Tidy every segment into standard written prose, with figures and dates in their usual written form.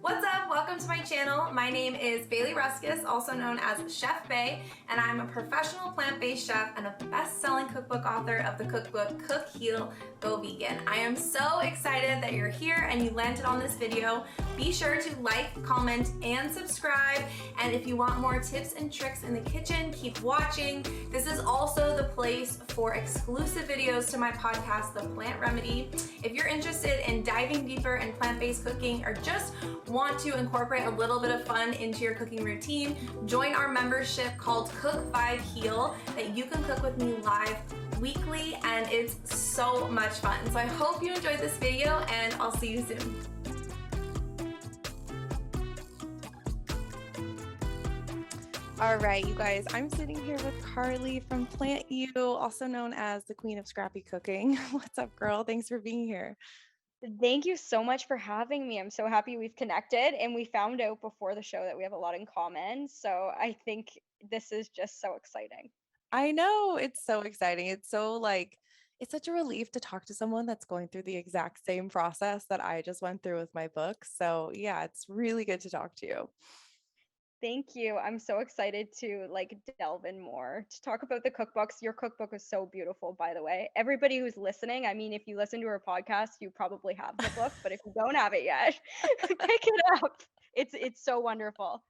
What's up? Welcome to my channel. My name is Bailey Ruskus, also known as Chef Bay, and I'm a professional plant-based chef and a best-selling cookbook author of the cookbook Cook, Heal, Go Vegan. I am so excited that you're here and you landed on this video. Be sure to like, comment, and subscribe. And if you want more tips and tricks in the kitchen, keep watching. This is also the place for exclusive videos to my podcast, The Plant Remedy. If you're interested in diving deeper in plant-based cooking or just want to incorporate a little bit of fun into your cooking routine, join our membership called Cook 5 Heal that you can cook with me live weekly, and it's so much fun. So I hope you enjoyed this video and I'll see you soon. All right, you guys, I'm sitting here with Carleigh from PlantYou, also known as the Queen of Scrappy Cooking. What's up, girl? Thanks for being here. Thank you so much for having me. I'm so happy we've connected, and we found out before the show that we have a lot in common. So I think this is just so exciting. I know, it's so exciting. It's so it's such a relief to talk to someone that's going through the exact same process that I just went through with my book. So yeah, it's really good to talk to you. Thank you. I'm so excited to delve in more to talk about the cookbooks. Your cookbook is so beautiful, by the way. Everybody who's listening, I mean, if you listen to our podcast, you probably have the book, but if you don't have it yet, pick it up. It's so wonderful.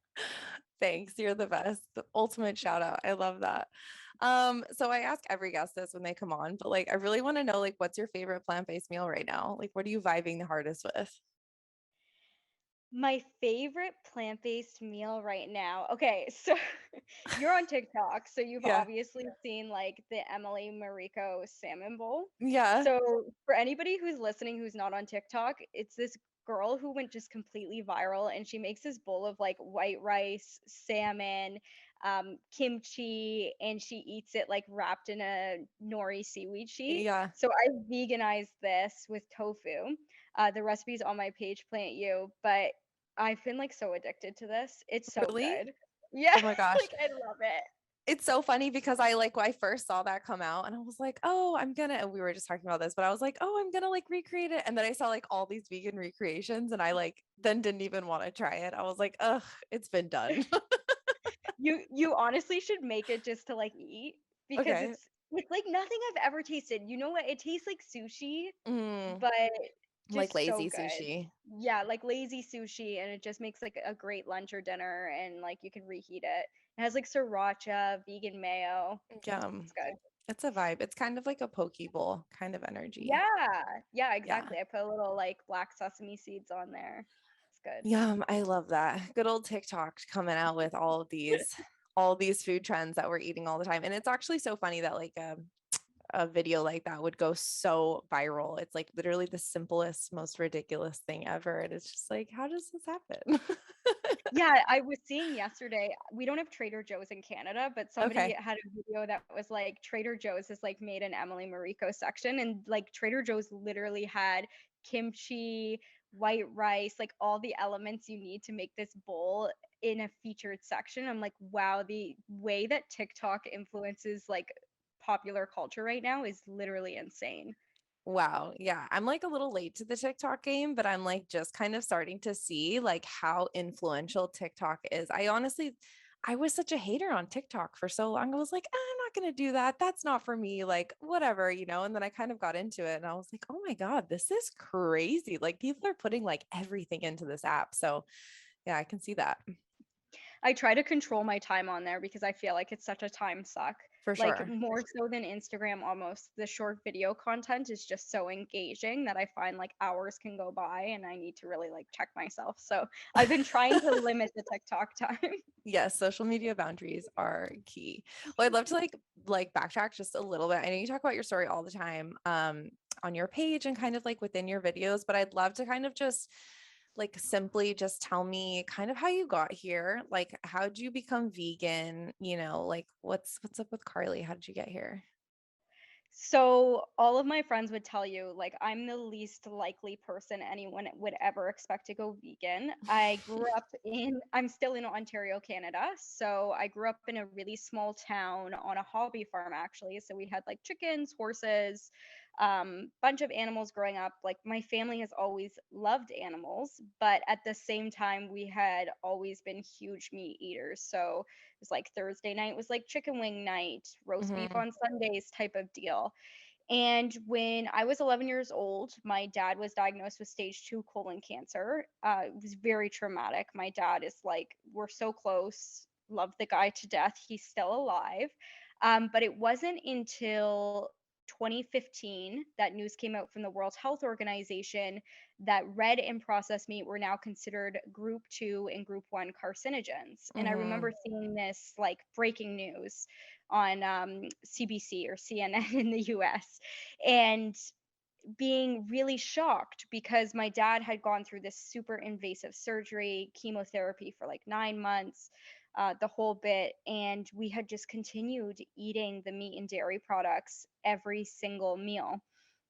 Thanks. You're the best. The ultimate shout out. I love that. So I ask every guest this when they come on, but I really want to know what's your favorite plant-based meal right now? What are you vibing the hardest with? My favorite plant-based meal right now. Okay, so you're on TikTok, so you've Yeah. obviously seen the Emily Mariko salmon bowl. Yeah. So for anybody who's listening who's not on TikTok, it's this girl who went just completely viral, and she makes this bowl of white rice, salmon, kimchi, and she eats it wrapped in a nori seaweed sheet. Yeah. So I veganized this with tofu. The recipe's on my page, PlantYou, but I've been so addicted to this. It's so Really? good. Yeah, Oh my gosh. I love it. It's so funny because I first saw that come out and I was like, oh, and we were just talking about this, but I was like, oh, I'm gonna recreate it. And then I saw all these vegan recreations and I then didn't even want to try it. I was like, ugh, it's been done. You honestly should make it just to eat, because Okay. it's like nothing I've ever tasted. You know what? It tastes like sushi, Mm, but like just so lazy good. sushi. Yeah, like lazy sushi, and it just makes a great lunch or dinner, and you can reheat it. It has sriracha, vegan mayo. Yum. It's good. It's a vibe. It's kind of like a poke bowl kind of energy. Yeah. Yeah, Yeah. exactly. I put a little black sesame seeds on there. It's good. Yum. I love that. Good old TikTok coming out with all these food trends that we're eating all the time. And it's actually so funny that a video like that would go so viral. It's literally the simplest, most ridiculous thing ever. And it's just how does this happen? Yeah, I was seeing yesterday, we don't have Trader Joe's in Canada, but somebody Okay. had a video that was Trader Joe's has made an Emily Mariko section, and Trader Joe's literally had kimchi, white rice, all the elements you need to make this bowl in a featured section. I'm like, wow, the way that TikTok influences popular culture right now is literally insane. Wow. Yeah. I'm a little late to the TikTok game, but I'm just kind of starting to see how influential TikTok is. I was such a hater on TikTok for so long. I was like, I'm not going to do that. That's not for me. Whatever, And then I kind of got into it and I was like, oh my God, this is crazy. People are putting everything into this app. So yeah, I can see that I try to control my time on there because I feel like it's such a time suck. for sure. More so than Instagram almost. The short video content is just so engaging that I find hours can go by and I need to really check myself. So I've been trying to limit the TikTok time. Yes, social media boundaries are key. Well, I'd love to backtrack just a little bit. I know you talk about your story all the time on your page and kind of within your videos, but I'd love to kind of just simply just tell me kind of how you got here. How did you become vegan? What's up with Carleigh? How did you get here? So all of my friends would tell you I'm the least likely person anyone would ever expect to go vegan. I'm still in Ontario, Canada. So I grew up in a really small town on a hobby farm actually. So we had chickens, horses, bunch of animals growing up. Like my family has always loved animals, but at the same time, we had always been huge meat eaters. So it was like Thursday night was like chicken wing night, roast beef Mm-hmm. on Sundays type of deal. And when I was 11 years old, my dad was diagnosed with stage 2 colon cancer. It was very traumatic. My dad is like, we're so close, love the guy to death. He's still alive. But it wasn't until 2015 that news came out from the World Health Organization that red and processed meat were now considered group 2 and group 1 carcinogens. And I Mm-hmm. remember seeing this like breaking news on CBC or CNN in the US and being really shocked because my dad had gone through this super invasive surgery, chemotherapy for like 9 months, the whole bit. And we had just continued eating the meat and dairy products every single meal.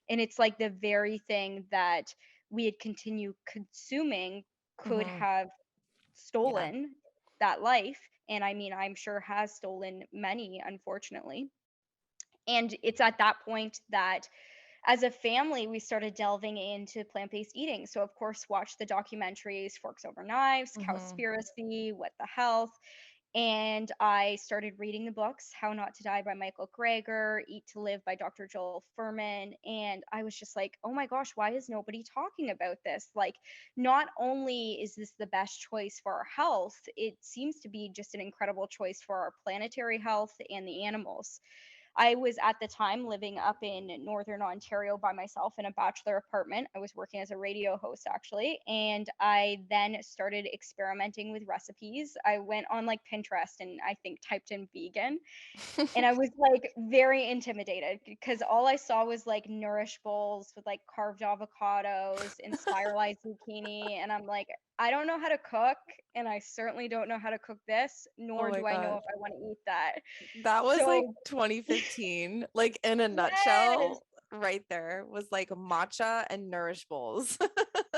And it's like the very thing that we had continued consuming could Mm-hmm. have Yeah. stolen that life. And I mean, I'm sure has stolen many, unfortunately. And it's at that point that as a family, we started delving into plant-based eating. So of course, watch the documentaries Forks Over Knives, Mm-hmm. Cowspiracy, What the Health. And I started reading the books, How Not to Die by Michael Greger, Eat to Live by Dr. Joel Furman. And I was just like, oh my gosh, why is nobody talking about this? Like, not only is this the best choice for our health, it seems to be just an incredible choice for our planetary health and the animals. I was at the time living up in Northern Ontario by myself in a bachelor apartment. I was working as a radio host actually, and I then started experimenting with recipes. I went on like Pinterest and I think typed in vegan, and I was like very intimidated because all I saw was like nourish bowls with like carved avocados and spiralized zucchini. And I'm like, I don't know how to cook, and I certainly don't know how to cook this, Oh nor my do I know gosh. if I want to eat that. That was like So 2015, like in a yes. nutshell, right there was like matcha and nourish bowls.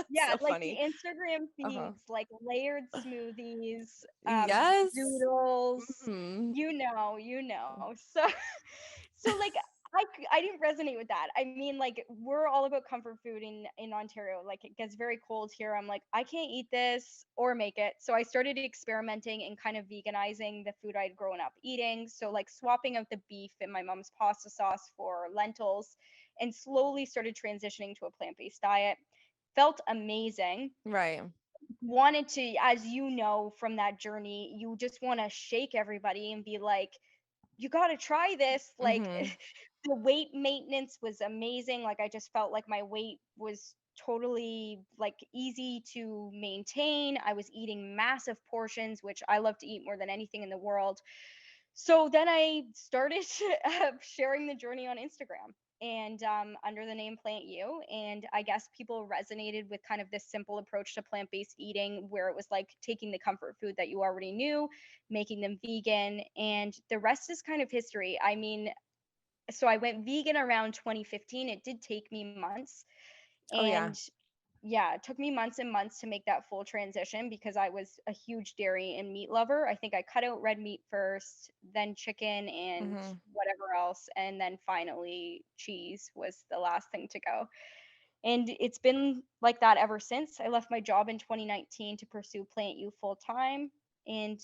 Yeah, So like the funny. Instagram Uh-huh. feeds, like layered smoothies, Yes. doodles, Hmm. you know. So so like I didn't resonate with that. I mean, like we're all about comfort food in Ontario. Like it gets very cold here. I'm like, I can't eat this or make it. So I started experimenting and kind of veganizing the food I'd grown up eating. So like swapping out the beef in my mom's pasta sauce for lentils and slowly started transitioning to a plant-based diet. Felt amazing. Right. Wanted to, as you know from that journey, you just want to shake everybody and be like, you got to try this. Like Hmm. the weight maintenance was amazing. Like I just felt like my weight was totally like easy to maintain. I was eating massive portions, which I love to eat more than anything in the world. So then I started sharing the journey on Instagram and under the name PlantYou. And I guess people resonated with kind of this simple approach to plant based eating, where it was like taking the comfort food that you already knew, making them vegan. And the rest is kind of history. I mean, so I went vegan around 2015. It did take me months. Oh yeah. And yeah, it took me months and months to make that full transition because I was a huge dairy and meat lover. I think I cut out red meat first, then chicken and Hmm. whatever else, and then finally cheese was the last thing to go. And it's been like that ever since. I left my job in 2019 to pursue Plant You full time, and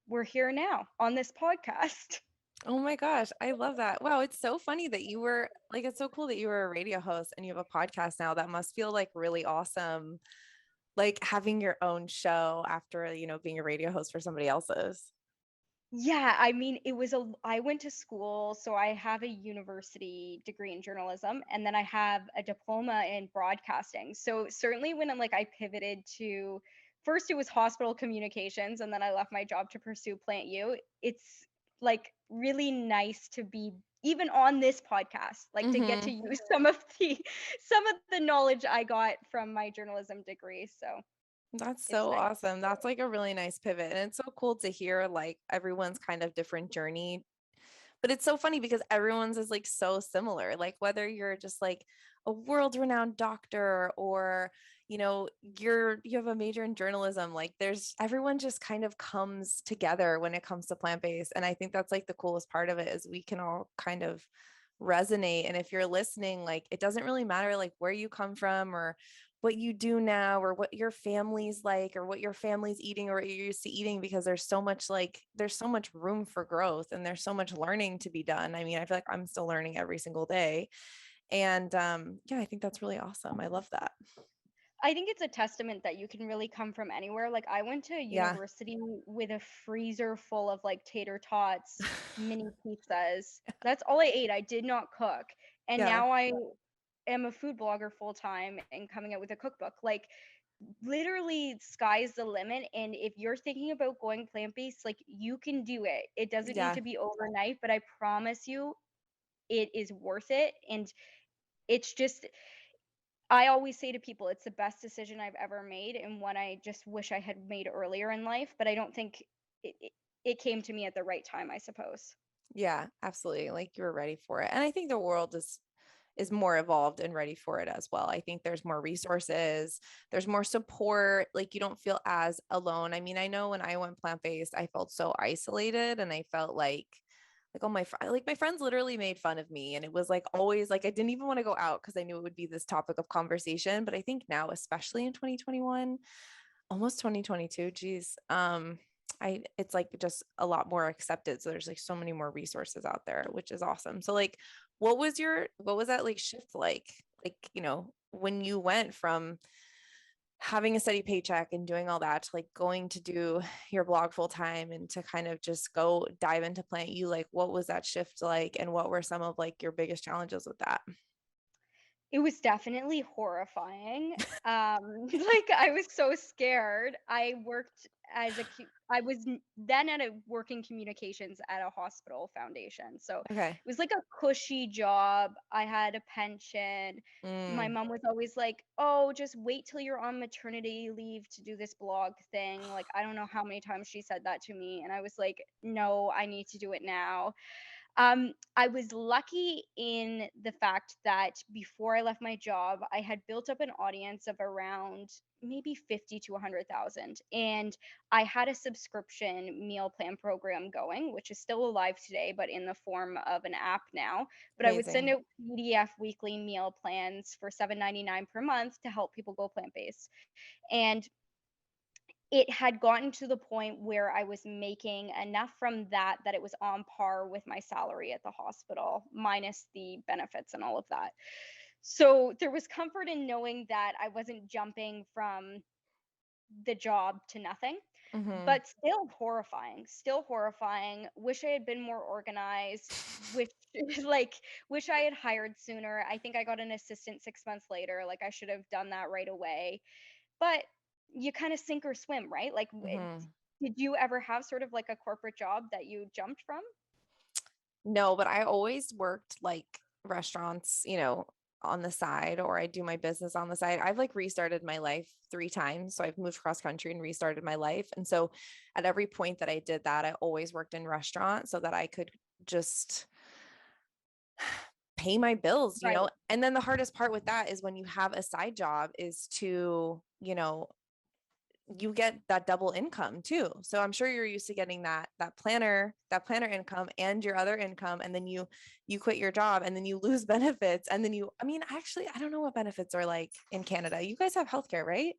we're here now on this podcast. Oh my gosh, I love that. Wow, it's so funny that you were like, it's so cool that you were a radio host and you have a podcast now. That must feel like really awesome, like having your own show after, being a radio host for somebody else's. Yeah, I mean, I went to school, so I have a university degree in journalism, and then I have a diploma in broadcasting. So certainly when I pivoted to, first it was hospital communications, and then I left my job to pursue Plant You. It's like really nice to be even on this podcast, like to get to Hmm. use some of the knowledge I got from my journalism degree. So That's it's so nice. awesome. That's like a really nice pivot. And it's so cool to hear like everyone's kind of different journey. But it's so funny because everyone's is like so similar. Like whether you're just like a world-renowned doctor or, you have a major in journalism, like there's everyone just kind of comes together when it comes to plant-based. And I think that's like the coolest part of it is we can all kind of resonate. And if you're listening, like, it doesn't really matter like where you come from or what you do now or what your family's like or what your family's eating or what you're used to eating, because there's so much room for growth and there's so much learning to be done. I mean, I feel like I'm still learning every single day. And yeah, I think that's really awesome. I love that. I think it's a testament that you can really come from anywhere. Like I went to Yeah. university with a freezer full of like tater tots, mini pizzas. That's all I ate. I did not cook. And Yeah. now I am a food blogger full time and coming out with a cookbook. Like literally sky's the limit, and if you're thinking about going plant-based, like you can do it. It doesn't need Yeah. to be overnight, but I promise you it is worth it. And it's just, I always say to people, it's the best decision I've ever made and one I just wish I had made earlier in life, but I don't think it came to me at the right time, I suppose. Yeah, absolutely. Like you were ready for it. And I think the world is more evolved and ready for it as well. I think there's more resources, there's more support, like you don't feel as alone. I mean, I know when I went plant-based, I felt so isolated and I felt like all my friends literally made fun of me, and it was like always like I didn't even want to go out because I knew it would be this topic of conversation. But I think now, especially in 2021, almost 2022, geez, it's like just a lot more accepted. So there's like so many more resources out there, which is awesome. So like, what was that like shift like? Like, when you went from having a steady paycheck and doing all that to like going to do your blog full time and to kind of just go dive into PlantYou, like what was that shift like? And what were some of like your biggest challenges with that? It was definitely horrifying. Like I was so scared. I worked as I was then at a working communications at a hospital foundation. So Okay. it was like a cushy job. I had a pension. My Mm. mom was always like, "Oh, just wait till you're on maternity leave to do this blog thing." Like I don't know how many times she said that to me, and I was like, "No, I need to do it now." I was lucky in the fact that before I left my job, I had built up an audience of around maybe 50 to 100,000. And I had a subscription meal plan program going, which is still alive today, but in the form of an app now. But I would send Amazing. out PDF weekly meal plans for $7.99 per month to help people go plant based. And it had gotten to the point where I was making enough from that that it was on par with my salary at the hospital, minus the benefits and all of that. So there was comfort in knowing that I wasn't jumping from the job to nothing, Mm-hmm. but still horrifying, still horrifying. Wish I had been more organized. Wish like wish I had hired sooner. I think I got an assistant 6 months later. Like I should have done that right away. But you kind of sink or swim, right? Like, Mm-hmm. did you ever have sort of like a corporate job that you jumped from? No, but I always worked like restaurants, on the side, or I do my business on the side. I've like restarted my life 3 times. So I've moved cross country and restarted my life. And so at every point that I did that, I always worked in restaurants so that I could just pay my bills. Right. And then the hardest part with that is when you have a side job is to, you get that double income too. So I'm sure you're used to getting that planner income and your other income, and then you quit your job and then you lose benefits, and then I mean, actually, I don't know what benefits are like in Canada. You guys have healthcare, right?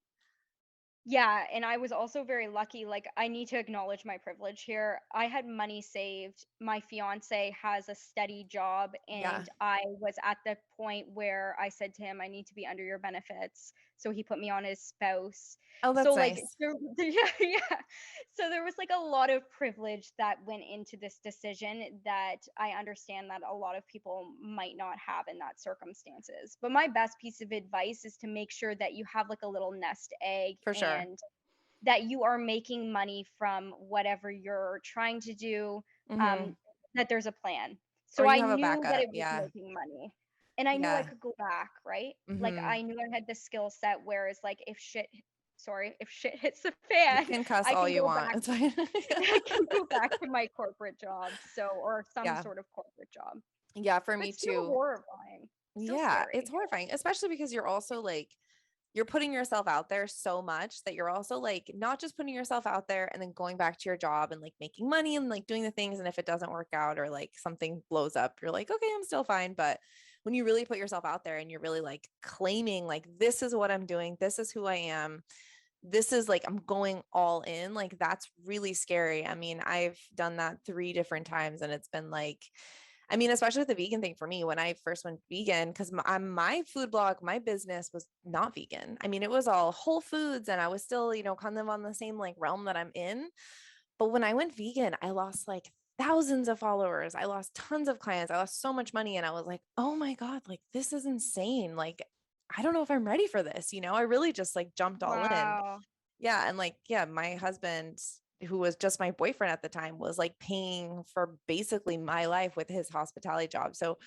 Yeah, and I was also very lucky. Like, I need to acknowledge my privilege here. I had money saved. My fiance has a steady job, Yeah. and I was at the point where I said to him, I need to be under your benefits. So he put me on his spouse. Oh, So, that's like, nice. yeah, yeah. So there was like a lot of privilege that went into this decision that I understand that a lot of people might not have in that circumstances. But my best piece of advice is to make sure that you have like a little nest egg For sure. and that you are making money from whatever you're trying to do, Mm-hmm. um, that there's a plan. Or So you I have a knew that backup. it was Yeah. making money and I knew I Yeah. could go back, right? Like Mm-hmm. I knew I had the skill set, whereas like if shit hits the You fan, can cuss I all can you go want. back. It's fine. I can go back to my corporate job, so or some Yeah. sort of corporate job, Yeah, for but me still too. horrifying, still Yeah, it's scary. horrifying, especially because you're also like you're putting yourself out there so much that you're also like not just putting yourself out there and then going back to your job and like making money and like doing the things. And if it doesn't work out or like something blows up, you're like, okay, I'm still fine. But when you really put yourself out there and you're really like claiming like, this is what I'm doing, this is who I am, this is like, I'm going all in, like that's really scary. I mean, I've done that 3 different times and it's been like, I mean, especially with the vegan thing for me, when I first went vegan, because my food blog, my business was not vegan. I mean, it was all whole foods and I was still, kind of on the same like realm that I'm in. But when I went vegan, I lost like thousands of followers. I lost tons of clients. I lost so much money. And I was like, oh my God, like this is insane. Like, I don't know if I'm ready for this. I really just like jumped all in. Wow. Yeah. And like, yeah, my husband, who was just my boyfriend at the time, was like paying for basically my life with his hospitality job. So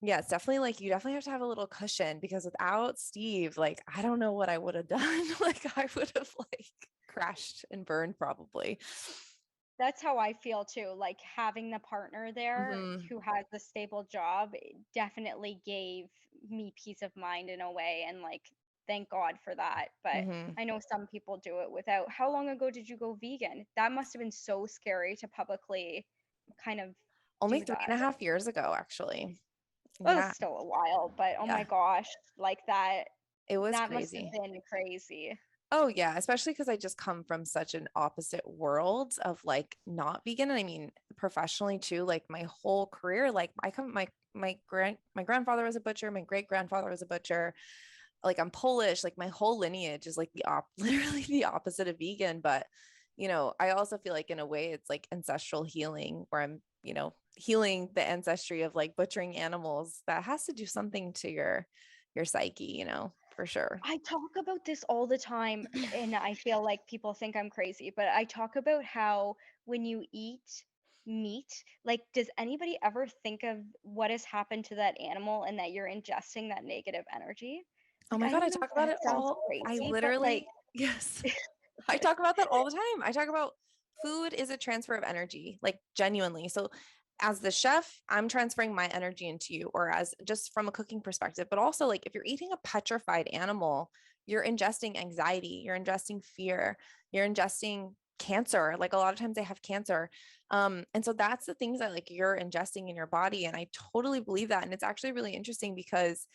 yeah, it's definitely like, you definitely have to have a little cushion, because without Steve, like, I don't know what I would have done. Like I would have like crashed and burned probably. That's how I feel too. Like having the partner there Hmm. who has a stable job definitely gave me peace of mind in a way. And like, thank God for that. But Hmm. I know some people do it without. How long ago did you go vegan? That must have been so scary to publicly kind of Only do three that. and a half years ago, actually. Well, it's Yeah. still a while, but oh my Yeah. gosh, like that, It was that must have crazy. been crazy. Oh yeah, especially because I just come from such an opposite world of like not vegan. And I mean, professionally too, like my whole career, like I come my grandfather was a butcher, my great grandfather was a butcher. Like I'm Polish, like my whole lineage is like literally the opposite of vegan. But I also feel like in a way it's like ancestral healing, where I'm, healing the ancestry of like butchering animals. That has to do something to your psyche, for sure. I talk about this all the time, and I feel like people think I'm crazy, but I talk about how when you eat meat, like, does anybody ever think of what has happened to that animal and that you're ingesting that negative energy? Oh Like, my I God, don't I know if talk about that it sounds all. I crazy, but like, literally, yes, I talk about that all the time. I talk about food is a transfer of energy, like genuinely. So, as the chef, I'm transferring my energy into you, or as just from a cooking perspective, but also like if you're eating a petrified animal, you're ingesting anxiety, you're ingesting fear, you're ingesting cancer. Like a lot of times they have cancer. And so that's the things that like you're ingesting in your body. And I totally believe that. And it's actually really interesting because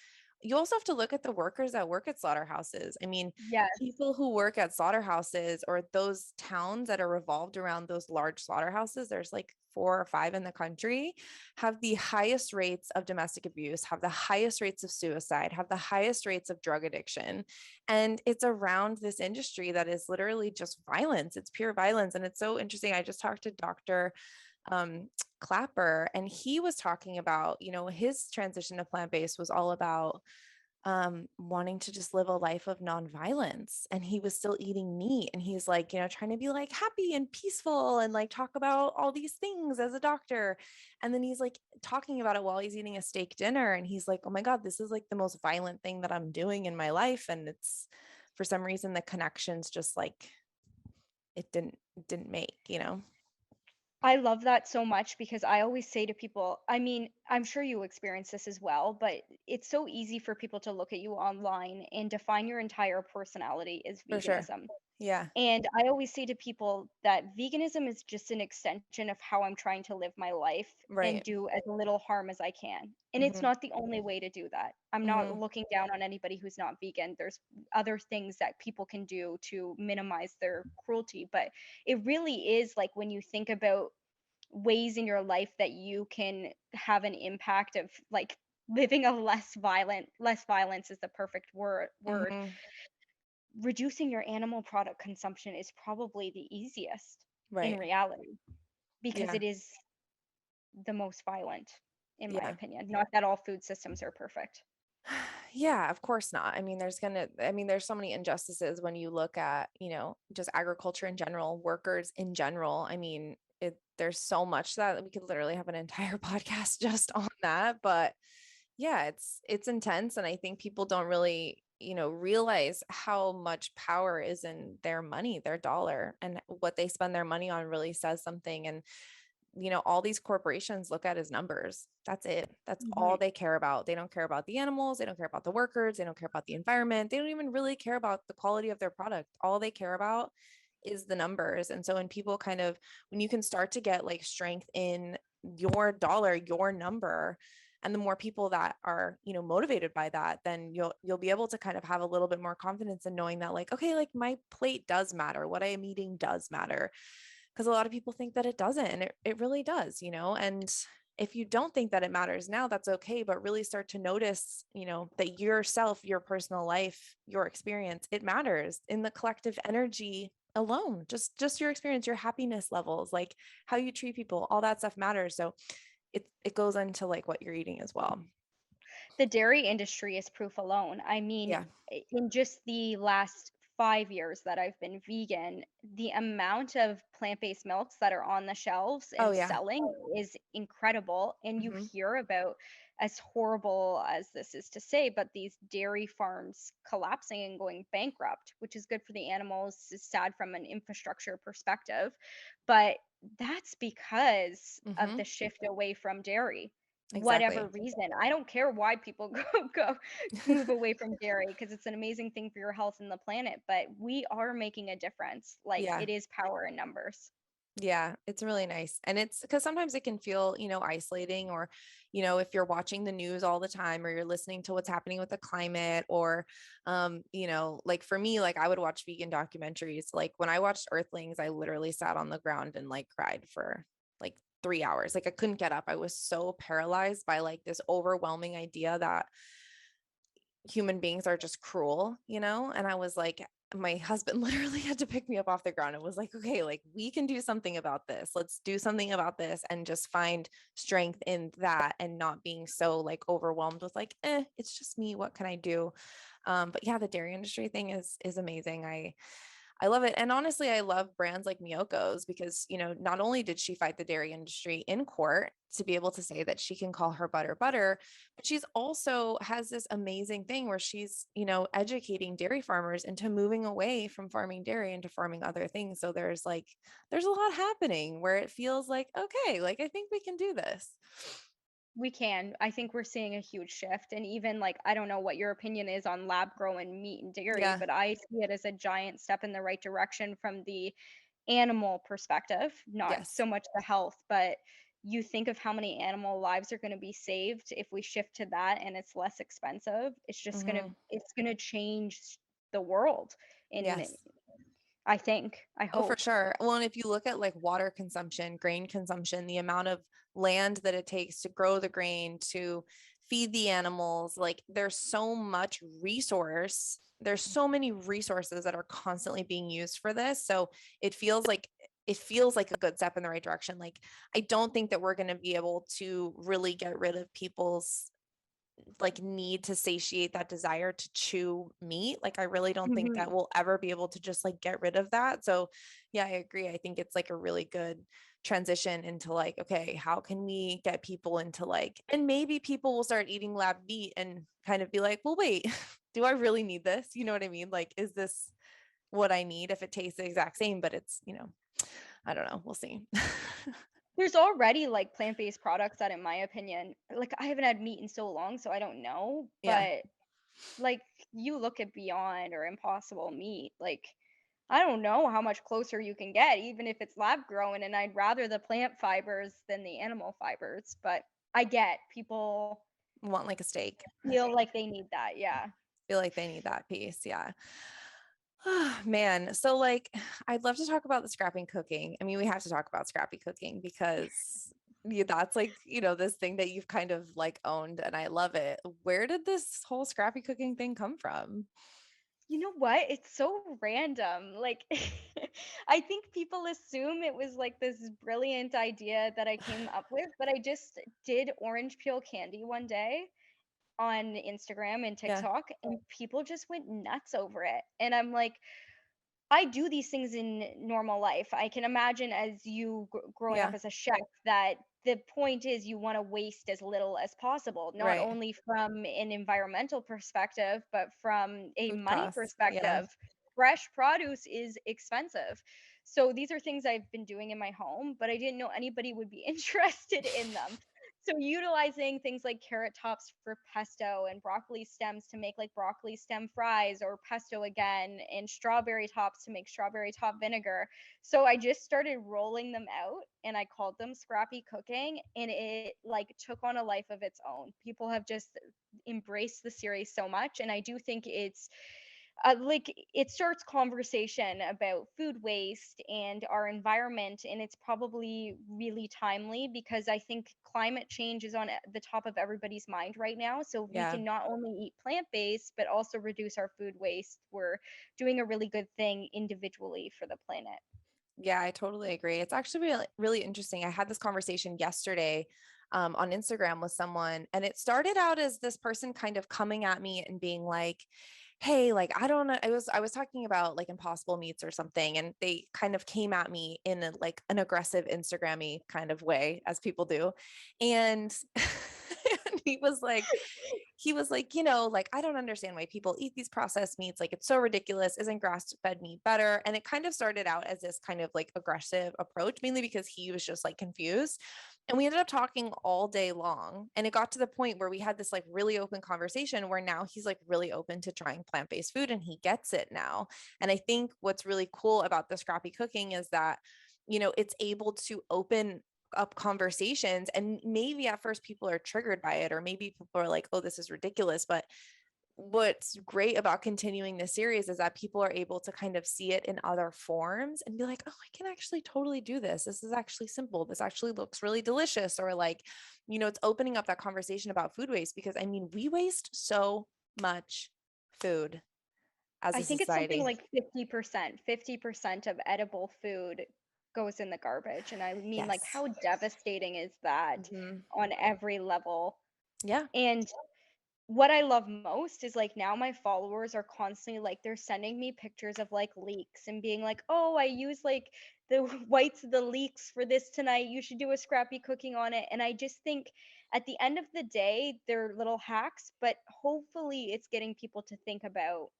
you also have to look at the workers that work at slaughterhouses. I mean, yes. people who work at slaughterhouses or those towns that are revolved around those large slaughterhouses, there's like 4 or 5 in the country, have the highest rates of domestic abuse, have the highest rates of suicide, have the highest rates of drug addiction. And it's around this industry that is literally just violence. It's pure violence. And it's so interesting. I just talked to Dr. Clapper, and he was talking about, his transition to plant-based was all about wanting to just live a life of nonviolence. And he was still eating meat. And he's like, trying to be like happy and peaceful and like talk about all these things as a doctor. And then he's like talking about it while he's eating a steak dinner. And he's like, oh my God, this is like the most violent thing that I'm doing in my life. And it's, for some reason, the connections just like it didn't make. I love that so much because I always say to people, I mean, I'm sure you experience this as well, but it's so easy for people to look at you online and define your entire personality as For sure. veganism. Yeah. And I always say to people that veganism is just an extension of how I'm trying to live my life and Right. do as little harm as I can. And it's Hmm. not the only way to do that. I'm not Hmm. looking down on anybody who's not vegan. There's other things that people can do to minimize their cruelty, but it really is like when you think about ways in your life that you can have an impact of like living a less violence is the perfect word. Hmm. Reducing your animal product consumption is probably the easiest in Right. reality because Yeah. it is the most violent, in my Yeah. opinion. Not that all food systems are perfect. Yeah, of course not. I mean, there's so many injustices when you look at, just agriculture in general, workers in general. I mean, there's so much that we could literally have an entire podcast just on that. But yeah, it's intense. And I think people don't really, realize how much power is in their money, their dollar, and what they spend their money on really says something. And all these corporations look at as numbers. That's it. That's all Mhm. they care about. They don't care about the animals. They don't care about the workers. They don't care about the environment. They don't even really care about the quality of their product. All they care about is the numbers. And so when you can start to get like strength in your dollar, your number, and the more people that are, motivated by that, then you'll be able to kind of have a little bit more confidence in knowing that like, okay, like my plate does matter. What I am eating does matter. Because a lot of people think that it doesn't, and it really does, and if you don't think that it matters now, that's okay, but really start to notice, that yourself, your personal life, your experience, it matters in the collective energy alone. Just your experience, your happiness levels, like how you treat people, all that stuff matters. So it goes into like what you're eating as well. The dairy industry is proof alone. I mean, Yeah. in just the last 5 years that I've been vegan, the amount of plant-based milks that are on the shelves Oh and yeah. selling is incredible. And you Hmm. hear about, as horrible as this is to say, but these dairy farms collapsing and going bankrupt, which is good for the animals, is sad from an infrastructure perspective. But that's because of Hmm. the shift away from dairy, whatever Exactly. reason. I don't care why people go move away from dairy, because it's an amazing thing for your health and the planet, but we are making a difference. Like, Yeah. it is power in numbers. Yeah, it's really nice. And it's because sometimes it can feel, isolating, or, if you're watching the news all the time, or you're listening to what's happening with the climate, or, like for me, like I would watch vegan documentaries. Like when I watched Earthlings, I literally sat on the ground and like cried for like 3 hours. Like I couldn't get up. I was so paralyzed by like this overwhelming idea that human beings are just cruel, And I was like, my husband literally had to pick me up off the ground and was like, okay, like we can do something about this. Let's do something about this and just find strength in that and not being so like overwhelmed with like, it's just me. What can I do? But yeah, the dairy industry thing is amazing. I love it. And honestly, I love brands like Miyoko's because, not only did she fight the dairy industry in court to be able to say that she can call her butter butter, but she's also has this amazing thing where she's, educating dairy farmers into moving away from farming dairy into farming other things. So there's a lot happening where it feels like, okay, like I think we can do this. We can. I think we're seeing a huge shift. And even like, I don't know what your opinion is on lab grown meat and dairy, Yeah. but I see it as a giant step in the right direction from the animal perspective, not Yes. so much the health, but you think of how many animal lives are going to be saved if we shift to that, and it's less expensive. Hmm. It's going to change the world in, Yes. I think, I Oh, for hope. sure. Well, and if you look at like water consumption, grain consumption, the amount of land that it takes to grow the grain, to feed the animals, like there's so much resource. There's so many resources that are constantly being used for this. So it feels like a good step in the right direction. Like I don't think that we're going to be able to really get rid of people's like need to satiate that desire to chew meat. Like I really don't think that Mhm. we'll ever be able to just like get rid of that. So yeah, I agree. I think it's like a really good transition into like, okay, how can we get people into like, and maybe people will start eating lab meat and kind of be like, well, wait, do I really need this? You know what I mean? Like, is this what I need if it tastes the exact same, but it's, I don't know. We'll see. There's already like plant-based products that, in my opinion, like I haven't had meat in so long, so I don't know, Yeah. but like you look at Beyond or Impossible Meat, like I don't know how much closer you can get, even if it's lab grown. And I'd rather the plant fibers than the animal fibers. But I get people Want like a steak. feel like they need that. Yeah. Feel like they need that piece. Yeah. Oh, man. So like I'd love to talk about the scrappy cooking. I mean, we have to talk about scrappy cooking because that's like, this thing that you've kind of like owned and I love it. Where did this whole scrappy cooking thing come from? You know what? It's so random. Like, I think people assume it was like this brilliant idea that I came up with, but I just did orange peel candy one day on Instagram and Yeah. TikTok, and people just went nuts over it. And I'm like, I do these things in normal life. I can imagine, as you growing up Yeah. as a chef, that the point is you want to waste as little as possible, not Right. only from an environmental perspective, but from a Food money costs. Yeah. perspective. fresh produce is expensive. So these are things I've been doing in my home, but I didn't know anybody would be interested in them. So utilizing things like carrot tops for pesto and broccoli stems to make like broccoli stem fries, or pesto again, and strawberry tops to make strawberry top vinegar. So I just started rolling them out and I called them Scrappy Cooking, and it like took on a life of its own. People have just embraced the series so much, and I do think it's like it starts conversation about food waste and our environment, and it's probably really timely because I think climate change is on the top of everybody's mind right now. So if we Yeah. can not only eat plant-based but also reduce our food waste, we're doing a really good thing individually for the planet. Yeah, I totally agree. It's actually really, really interesting. I had this conversation yesterday on Instagram with someone, and it started out as this person kind of coming at me and being like, "Hey, like I don't know." I was talking about like Impossible Meats or something, and they kind of came at me in like an aggressive Instagrammy kind of way, as people do, and. And he was like, like, I don't understand why people eat these processed meats. Like, it's so ridiculous. Isn't grass-fed meat better? And it kind of started out as this kind of like aggressive approach, mainly because he was just like confused. And we ended up talking all day long. And it got to the point where we had this like really open conversation where now he's like really open to trying plant-based food and he gets it now. And I think what's really cool about the scrappy cooking is that, it's able to open up conversations, and maybe at first people are triggered by it, or maybe people are like, oh, this is ridiculous. But what's great about continuing this series is that people are able to kind of see it in other forms and be like, oh, I can actually totally do this. This is actually simple. This actually looks really delicious. Or like, it's opening up that conversation about food waste, because I mean, we waste so much food as I a think it's something society. like 50% of edible food goes in the garbage. And I mean, like, Yes. how devastating is that Hmm. on every level? Yeah. And what I love most is like now my followers are constantly like they're sending me pictures of like leeks and being like, "Oh, I use like the whites of the leeks for this tonight. You should do a scrappy cooking on it." And I just think at the end of the day, they're little hacks, but hopefully it's getting people to think about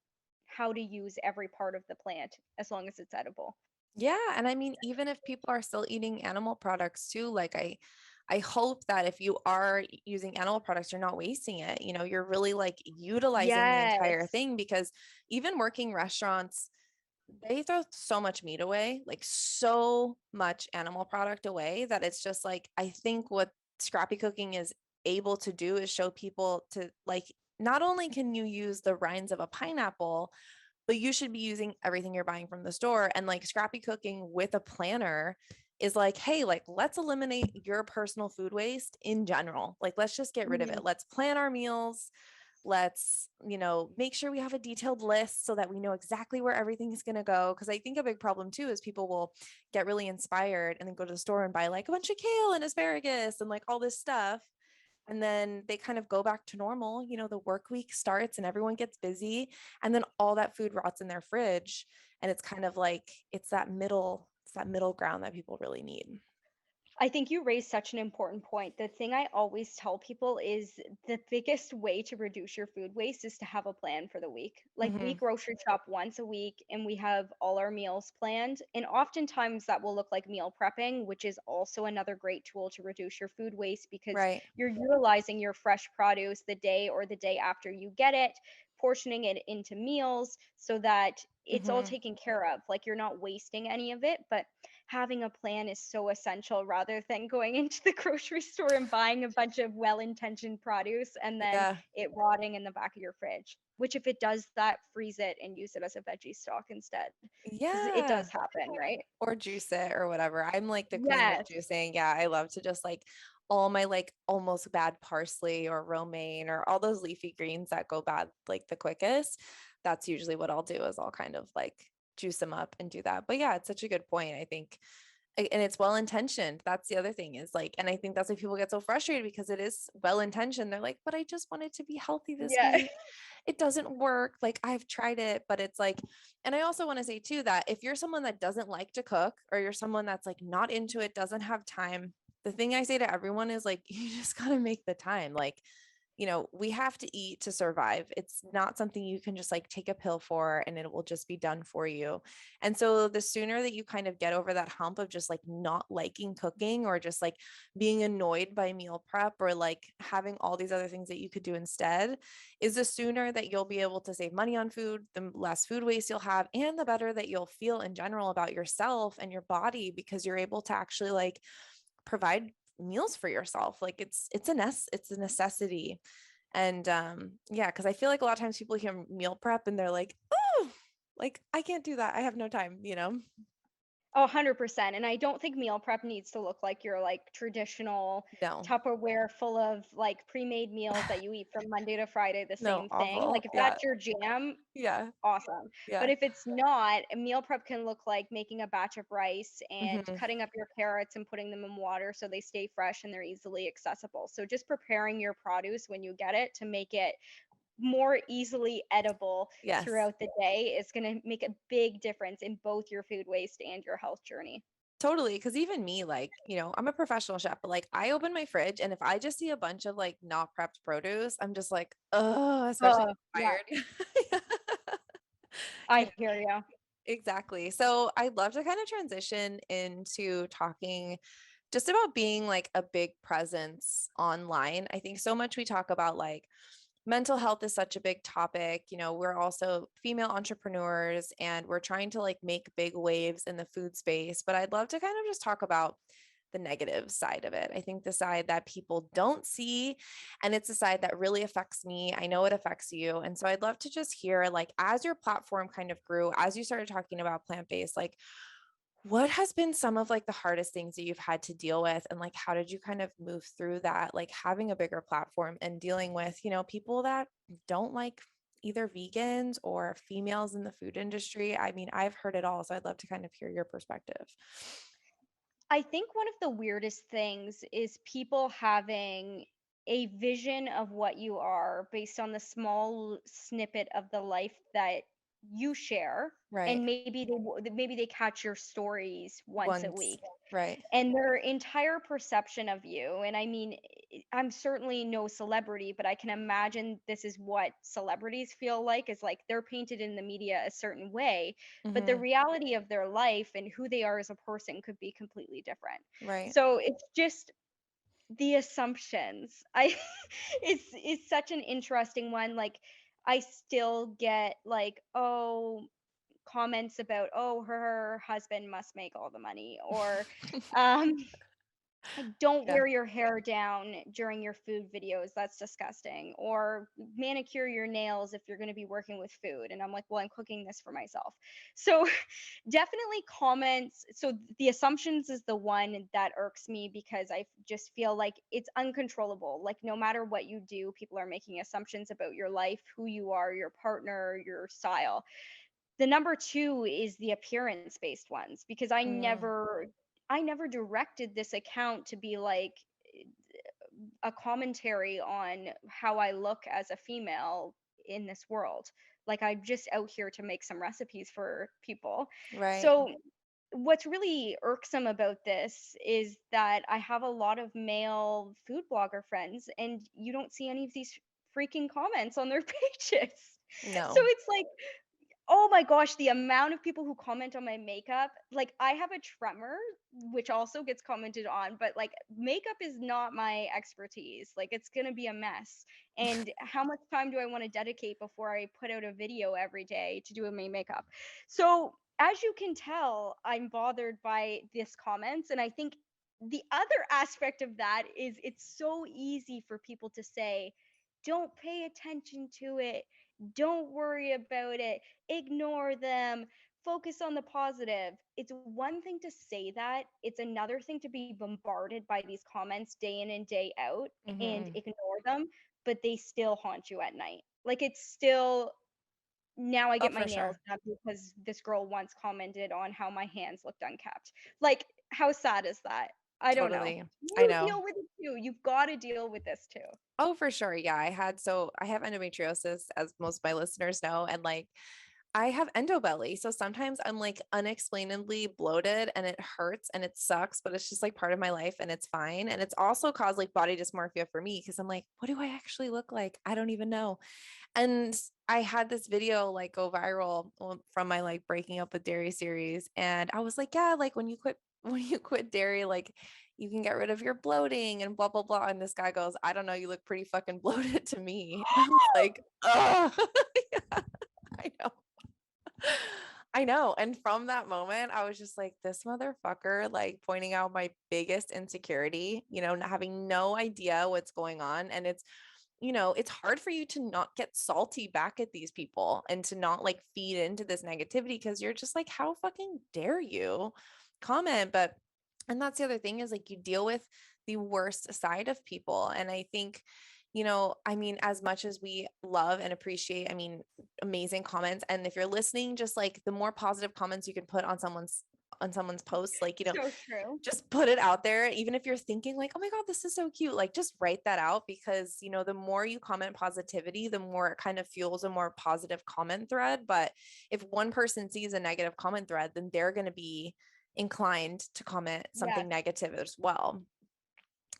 how to use every part of the plant as long as it's edible. Yeah, and I mean, even if people are still eating animal products too, like I hope that if you are using animal products, you're not wasting it. You're really like utilizing the entire Yes. thing, because even working restaurants, they throw so much meat away, like so much animal product away, that it's just like, I think what scrappy cooking is able to do is show people to like, not only can you use the rinds of a pineapple, but you should be using everything you're buying from the store. And like scrappy cooking with a planner is like, hey, like let's eliminate your personal food waste in general. Like, let's just get rid of it. Mhm. Let's plan our meals. Let's, make sure we have a detailed list so that we know exactly where everything is going to go. Cause I think a big problem too is people will get really inspired and then go to the store and buy like a bunch of kale and asparagus and like all this stuff. And then they kind of go back to normal. The work week starts and everyone gets busy. And then all that food rots in their fridge. And it's kind of like, it's that middle ground that people really need. I think you raised such an important point. The thing I always tell people is the biggest way to reduce your food waste is to have a plan for the week. Like we Hmm. grocery shop once a week and we have all our meals planned. And oftentimes that will look like meal prepping, which is also another great tool to reduce your food waste because Right. you're utilizing your fresh produce the day or the day after you get it, portioning it into meals so that it's all Hmm. taken care of. Like you're not wasting any of it, but having a plan is so essential rather than going into the grocery store and buying a bunch of well-intentioned produce and then Yeah. it rotting in the back of your fridge. Which if it does that, freeze it and use it as a veggie stock instead. Because it Yeah. does happen, right? Or juice it or whatever. I'm like the queen of Yes. juicing. Yeah, I love to just like all my like almost bad parsley or romaine or all those leafy greens that go bad like the quickest. That's usually what I'll do, is I'll kind of like juice them up and do that. But yeah, it's such a good point. I think and it's well intentioned. That's the other thing, is like, and I think that's why people get so frustrated, because it is well intentioned. They're like, but I just want it to be healthy this Yeah. week. It doesn't work. Like, I've tried it, but it's like, and I also want to say too that if you're someone that doesn't like to cook, or you're someone that's like not into it, doesn't have time, the thing I say to everyone is like, you just got to make the time. Like, we have to eat to survive. It's not something you can just like take a pill for and it will just be done for you. And so the sooner that you kind of get over that hump of just like not liking cooking or just like being annoyed by meal prep or like having all these other things that you could do instead, is the sooner that you'll be able to save money on food, the less food waste you'll have, and the better that you'll feel in general about yourself and your body, because you're able to actually like provide meals for yourself. Like it's a necessity. And yeah, because I feel like a lot of times people hear meal prep and they're like, oh, like I can't do that, I have no time. Oh, 100%. And I don't think meal prep needs to look like your like traditional No. Tupperware full of like pre-made meals that you eat from Monday to Friday, the No, same thing. awful. Like if Yeah. that's your jam, Yeah. awesome. But Yeah. if it's not, a meal prep can look like making a batch of rice and Hmm. cutting up your carrots and putting them in water so they stay fresh and they're easily accessible. So just preparing your produce when you get it to make it more easily edible Yes. throughout the day is going to make a big difference in both your food waste and your health journey. Totally. Cause even me, like, I'm a professional chef, but like I open my fridge and if I just see a bunch of like not prepped produce, I'm just like, oh, especially Oh, if yeah, I'm tired. Yeah. I hear you. Exactly. So I'd love to kind of transition into talking just about being like a big presence online. I think so much we talk about like mental health is such a big topic. We're also female entrepreneurs and we're trying to like make big waves in the food space. But I'd love to kind of just talk about the negative side of it. I think the side that people don't see, and it's a side that really affects me. I know it affects you. And so I'd love to just hear, like, as your platform kind of grew, as you started talking about plant-based, like, what has been some of like the hardest things that you've had to deal with? And like, how did you kind of move through that, like having a bigger platform and dealing with, people that don't like either vegans or females in the food industry? I mean, I've heard it all. So I'd love to kind of hear your perspective. I think one of the weirdest things is people having a vision of what you are based on the small snippet of the life that you share, Right. and maybe they catch your stories once a Once. week, Right. and their entire perception of you. And I mean, I'm certainly no celebrity, but I can imagine this is what celebrities feel like, is like they're painted in the media a certain way, but the Hmm. reality of their life and who they are as a person could be completely different. Right. So it's just the assumptions. I it's such an interesting one. Like I still get like, oh, comments about, oh, her husband must make all the money, or um like, don't Yeah. wear your hair down during your food videos, that's disgusting, or manicure your nails if you're going to be working with food. And I'm like, well, I'm cooking this for myself. So definitely comments. So the assumptions is the one that irks me, because I just feel like it's uncontrollable. Like no matter what you do, people are making assumptions about your life, who you are, your partner, your style. The number two is the appearance based ones, because Mm. I never directed this account to be like a commentary on how I look as a female in this world. Like I'm just out here to make some recipes for people. Right. So what's really irksome about this is that I have a lot of male food blogger friends, and you don't see any of these freaking comments on their pages. So No. it's like, oh my gosh, the amount of people who comment on my makeup. Like I have a tremor, which also gets commented on, but like makeup is not my expertise. Like it's going to be a mess. And how much time do I want to dedicate before I put out a video every day to do my makeup? So, as you can tell, I'm bothered by this comments, and I think the other aspect of that is it's so easy for people to say, don't pay attention to it, don't worry about it, ignore them, focus on the positive. It's one thing to say that, it's another thing to be bombarded by these comments day in and day out and Hmm. ignore them, but they still haunt you at night. Like it's still, now I Oh, get my for nails sure. done because this girl once commented on how my hands looked unkept. Like, how sad is that? I don't know. Totally. I You know. deal with it too. You've got to deal with this too. Oh, for sure. Yeah. I have endometriosis, as most of my listeners know. And like, I have endo belly. So sometimes I'm like unexplainably bloated and it hurts and it sucks, but it's just like part of my life and it's fine. And it's also caused like body dysmorphia for me because I'm like, what do I actually look like? I don't even know. And I had this video like go viral from my like breaking up with dairy series. And I was like, yeah, like when you quit dairy, like you can get rid of your bloating and blah, blah, blah. And this guy goes, I don't know, you look pretty fucking bloated to me. And I was like, oh, yeah, I know. I know. And from that moment, I was just like, this motherfucker, like pointing out my biggest insecurity, having no idea what's going on. And it's hard for you to not get salty back at these people and to not like feed into this negativity because you're just like, how fucking dare you comment? And that's the other thing is like you deal with the worst side of people. And I think, I mean, as much as we love and appreciate, I mean, amazing comments. And if you're listening, just like the more positive comments you can put on someone's posts, like, So true. just put it out there. Even if you're thinking like, oh my God, this is so cute, like just write that out because, the more you comment positivity, the more it kind of fuels a more positive comment thread. But if one person sees a negative comment thread, then they're going to be inclined to comment Yes. something negative as well.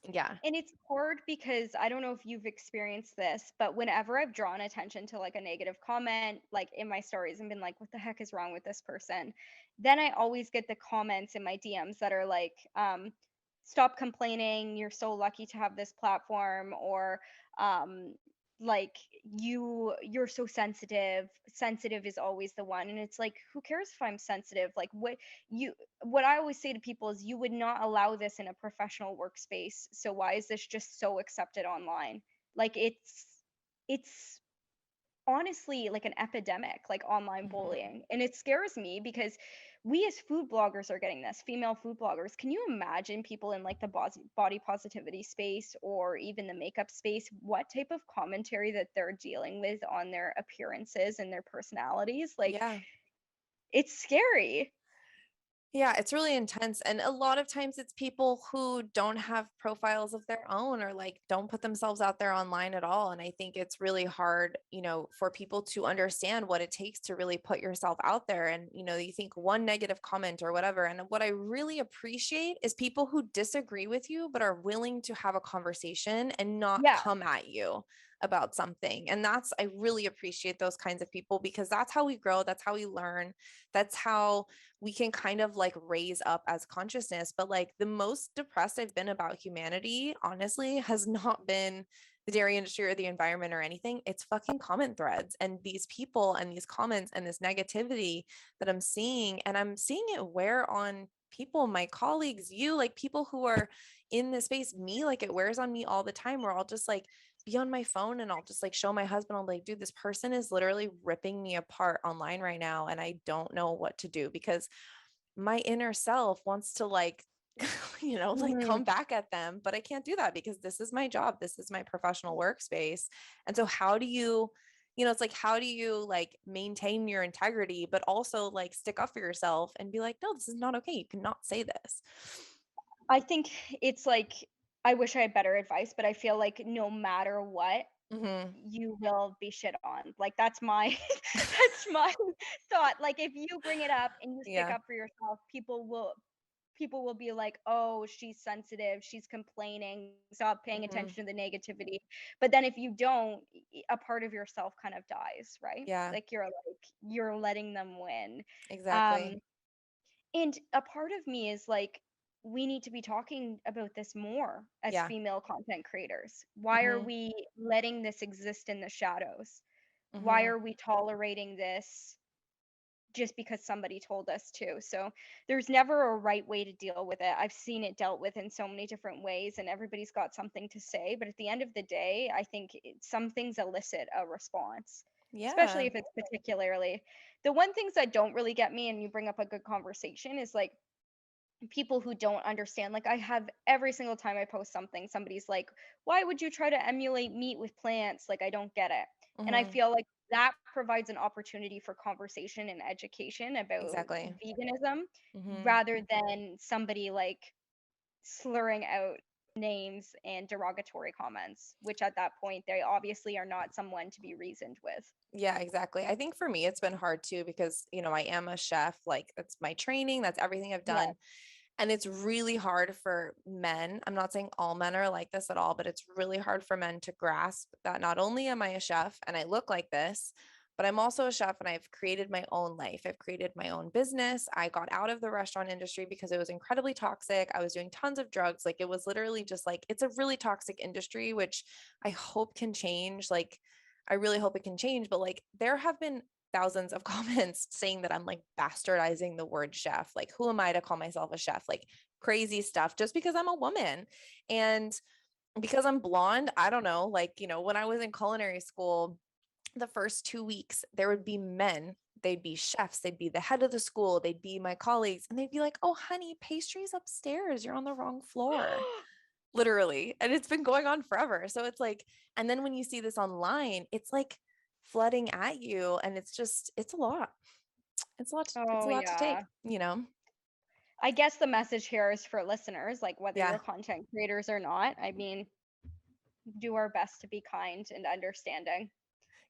Yeah. And it's hard because I don't know if you've experienced this, but whenever I've drawn attention to like a negative comment, like in my stories and been like, what the heck is wrong with this person? Then I always get the comments in my DMs that are like, stop complaining. You're so lucky to have this platform. Or, um, like you're so sensitive. Sensitive is always the one. And it's like, who cares if I'm sensitive? Like what I always say to people is you would not allow this in a professional workspace. So why is this just so accepted online? Like it's honestly like an epidemic, like online Mhm. bullying. And it scares me because we as food bloggers are getting this, female food bloggers. Can you imagine people in like the body positivity space or even the makeup space, what type of commentary that they're dealing with on their appearances and their personalities? Like Yeah. it's scary. Yeah, it's really intense. And a lot of times it's people who don't have profiles of their own or like don't put themselves out there online at all. And I think it's really hard, for people to understand what it takes to really put yourself out there. And, you think one negative comment or whatever. And what I really appreciate is people who disagree with you, but are willing to have a conversation and not Yeah. come at you about something. And I really appreciate those kinds of people because that's how we grow. That's how we learn. That's how we can kind of like raise up as consciousness. But like the most depressed I've been about humanity, honestly, has not been the dairy industry or the environment or anything. It's fucking comment threads and these people and these comments and this negativity that I'm seeing. And I'm seeing it wear on people, my colleagues, you, like people who are in this space, me, like it wears on me all the time where I'll just like be on my phone and I'll just like show my husband, I'm like, dude, this person is literally ripping me apart online right now. And I don't know what to do because my inner self wants to like, like Mhm. come back at them, but I can't do that because this is my job. This is my professional workspace. And so how do you, it's like, how do you like maintain your integrity, but also like stick up for yourself and be like, no, this is not okay. You cannot say this. I think it's like I wish I had better advice, but I feel like no matter what, Hmm. you will be shit on. Like that's my that's my thought. Like if you bring it up and you stick Yeah. up for yourself, people will be like, "Oh, she's sensitive, she's complaining, stop paying Hmm. attention to the negativity." But then if you don't, a part of yourself kind of dies, right? Yeah, Like you're letting them win. Um exactly. And a part of me is like, we need to be talking about this more as Yeah. female content creators. Why are Hmm. we letting this exist in the shadows? Why Hmm. are we tolerating this just because somebody told us to? So there's never a right way to deal with it. I've seen it dealt with in so many different ways, and everybody's got something to say. But at the end of the day, I think some things elicit a response, especially Yeah. if it's particularly the one things that don't really get me. And you bring up a good conversation is like people who don't understand. Like I have every single time I post something, somebody's like, why would you try to emulate meat with plants? Like I don't get it. And I Hmm. feel like that provides an opportunity for conversation and education about Exactly. veganism Hmm. rather than somebody like slurring out names and derogatory comments, which at that point, they obviously are not someone to be reasoned with. Yeah, exactly. I think for me, it's been hard too, because, I am a chef, like that's my training, that's everything I've Yeah. done. And it's really hard for men. I'm not saying all men are like this at all, but it's really hard for men to grasp that not only am I a chef and I look like this, but I'm also a chef and I've created my own life. I've created my own business. I got out of the restaurant industry because it was incredibly toxic. I was doing tons of drugs. Like it was literally just like, it's a really toxic industry, which I hope can change. Like, I really hope it can change. But like, there have been thousands of comments saying that I'm like bastardizing the word chef. Like, who am I to call myself a chef? Like, crazy stuff just because I'm a woman. And because I'm blonde, I don't know. Like, when I was in culinary school, the first 2 weeks, there would be men. They'd be chefs. They'd be the head of the school. They'd be my colleagues. And they'd be like, oh, honey, pastry's upstairs. You're on the wrong floor. Literally. And it's been going on forever. So it's like, and then when you see this online, it's like flooding at you. And it's a lot. It's a Oh, lot to take, yeah. you know? I guess the message here is for listeners, like whether Yeah. you're content creators or not. I mean, do our best to be kind and understanding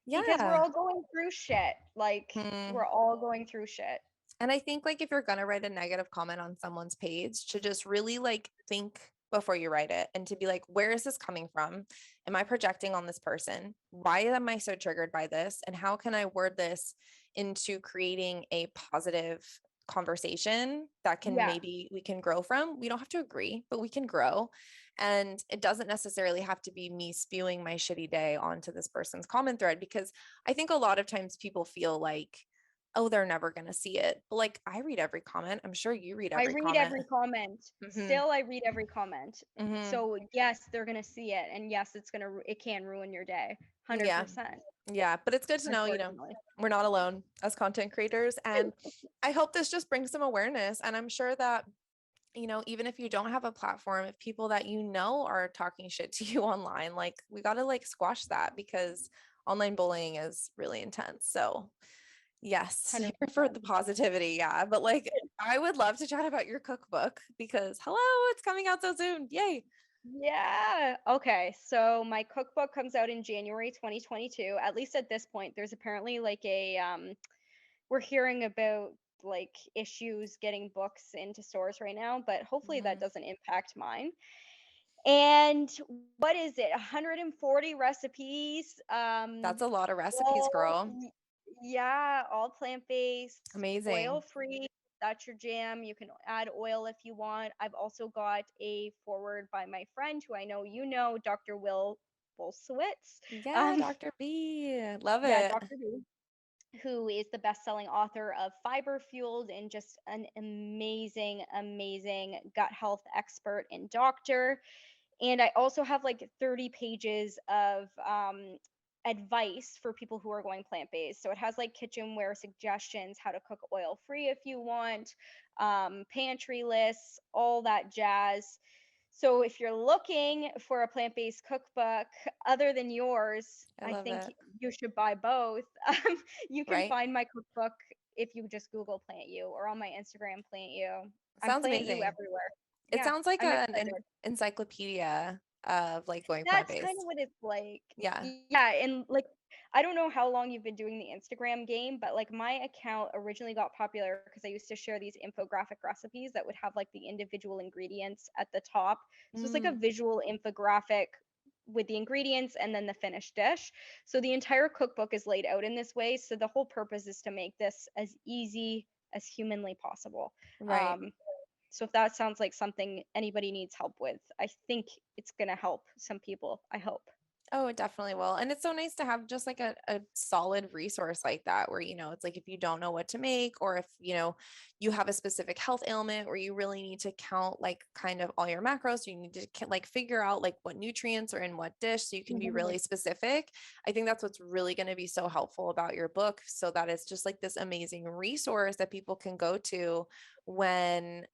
because we're Yeah. all going through shit. Like, Hmm. we're all going through shit. And I think like if you're gonna write a negative comment on someone's page, to just really like think before you write it and to be like, where is this coming from? Am I projecting on this person? Why am I so triggered by this? And how can I word this into creating a positive conversation that can Yeah. maybe we can grow from? We don't have to agree, but we can grow. And it doesn't necessarily have to be me spewing my shitty day onto this person's comment thread, because I think a lot of times people feel like, oh, they're never going to see it. But like, I read every comment. I'm sure you read I every read comment. every comment. Hmm. Still, I read every comment. Hmm. So, yes, they're going to see it. And yes, it can ruin your day. Yeah. 100%, Yeah. But it's good to know, unfortunately. we're not alone as content creators. And I hope this just brings some awareness. And I'm sure that, even if you don't have a platform, if people that are talking shit to you online, like we got to like squash that, because online bullying is really intense. So yes, here for 100%. the positivity. Yeah. But like, I would love to chat about your cookbook, because hello, it's coming out so soon. Yay. Yeah. Okay. So my cookbook comes out in January 2022. At least at this point, there's apparently like we're hearing about like issues getting books into stores right now, but hopefully that Mhm. doesn't impact mine. And what is it? 140 recipes. That's a lot of recipes, All girl. yeah, all plant-based, Amazing. oil-free. That's your jam. You can add oil if you want. I've also got a forward by my friend who I know you know, Dr. Will Bolsowitz. Yeah, Um, Dr. B. Love yeah, it. Dr. B, who is the best-selling author of Fiber Fueled and just an amazing, amazing gut health expert and doctor. And I also have like 30 pages of advice for people who are going plant based. So it has like kitchenware suggestions, how to cook oil free if you want, pantry lists, all that jazz. So if you're looking for a plant based cookbook other than yours, I I love think it. you should buy both. You can Right? find my cookbook if you just Google PlantYou or on my Instagram, PlantYou. I'm Sounds PlantYou amazing. everywhere. It Yeah, sounds like I'm an excited. encyclopedia of like going That's kind of plant-based. what it's like. Yeah. Yeah, and like I don't know how long you've been doing the Instagram game, but like my account originally got popular because I used to share these infographic recipes that would have like the individual ingredients at the top. So it's like a Mm, visual infographic with the ingredients and then the finished dish. So the entire cookbook is laid out in this way. So the whole purpose is to make this as easy as humanly possible. right. Um, so if that sounds like something anybody needs help with, I think it's going to help some people. I hope. Oh, it definitely will. And it's so nice to have just like a solid resource like that, where, it's like if you don't know what to make, or if, you have a specific health ailment where you really need to count like kind of all your macros, you need to like figure out like what nutrients are in what dish so you can be Mhm. really specific. I think that's what's really going to be so helpful about your book, so that it's just like this amazing resource that people can go to when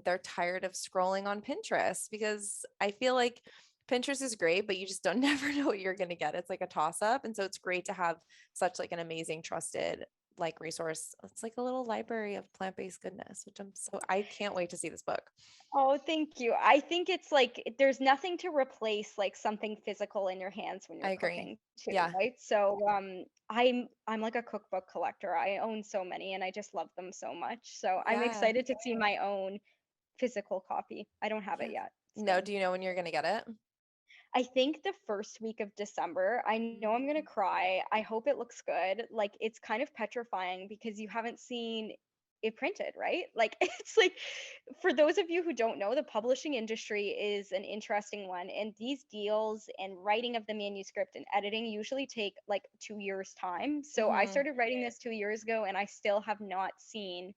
they're tired of scrolling on Pinterest, because I feel like Pinterest is great, but you just don't never know what you're going to get. It's like a toss up. And so it's great to have such like an amazing trusted like resource. It's like a little library of plant-based goodness, which I can't wait to see this book. Oh, thank you. I think it's like there's nothing to replace like something physical in your hands when I you're agree. cooking too, Yeah. right? So, I'm like a cookbook collector. I own so many and I just love them so much. So, I'm Yeah. excited to see my own physical copy. I don't have it Yeah. yet. No, So, do you know when you're gonna get it? I think the first week of December, I know I'm gonna cry. I hope it looks good. Like it's kind of petrifying because you haven't seen it printed, right? Like it's like for those of you who don't know, the publishing industry is an interesting one, and these deals and writing of the manuscript and editing usually take like 2 years time. So I Hmm. started writing this 2 years ago, and I still have not seen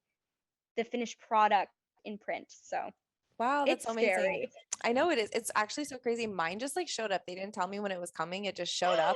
the finished product in print. So Wow, that's it's so amazing. scary. I know it is. It's actually so crazy. Mine just like showed up. They didn't tell me when it was coming. It just showed up.